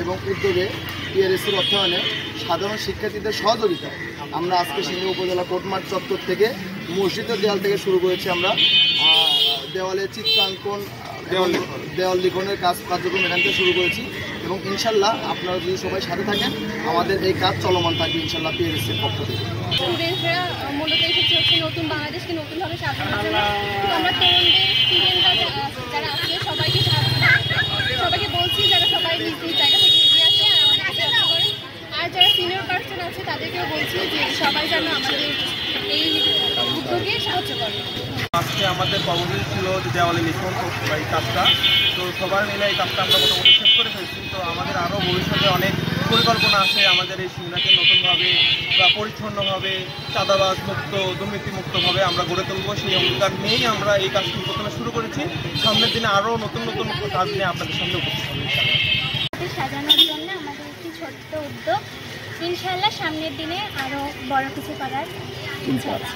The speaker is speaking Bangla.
এবং উদ্যোগে পিআরএসসির অর্থায়নে সাধারণ শিক্ষার্থীদের সহযোগিতায় আমরা আজকে সিংড়া উপজেলা কোর্টমাঠ চত্বর থেকে মসজিদের দেওয়াল থেকে শুরু করেছি। আমরা দেওয়ালে চিত্রাঙ্কন দেওয়াল লিখনের কার্যক্রম এখান থেকে শুরু করেছি এবং ইনশাল্লাহ আপনারা যদি সবাই সাথে থাকেন আমাদের এই কাজ চলমান থাকবে ইনশাল্লাহ পিআরএসসির পক্ষ থেকে। স্টুডেন্টরা মূলত এসেছে হচ্ছে নতুন বাংলাদেশকে নতুনভাবে সাজানোর জন্য। আমরা তরুণদের স্টুডেন্টরা যারা আছে সবাইকে বলছি যারা সবাই নিজ নিজ জায়গা থেকে এগিয়ে আসে আর আমাদের সাহায্য করে। আর যারা সিনিয়র পার্সন আছে তাদেরকেও বলছি যে সবাই যেন আমাদের এই উদ্যোগে সাহায্য করে। আজকে আমাদের কর্মসূচি ছিল যে দেওয়ালে লিখন এই কাজটা, তো সবাই মিলে এই কাজটা আমরা মোটামুটি শেষ করে ফেলছি। তো আমাদের আরও ভবিষ্যতে অনেক পরিকল্পনা আছে আমাদের এই সিংড়াকে নতুনভাবে বা পরিচ্ছন্নভাবে চাঁদাবাজ মুক্ত দুর্নীতিমুক্তভাবে আমরা গড়ে তুলব। সেই অঙ্গীকার নিয়েই আমরা এই কাজটি প্রথমে শুরু করেছি। সামনের দিনে আরও নতুন নতুন কাজ নিয়ে আপনাদের সামনে উপস্থিত হবে সাজানোর জন্য আমাদের একটি ছোট্ট উদ্যোগ। ইনশাআল্লাহ সামনের দিনে আরও বড় কিছু করার ইচ্ছা আছে।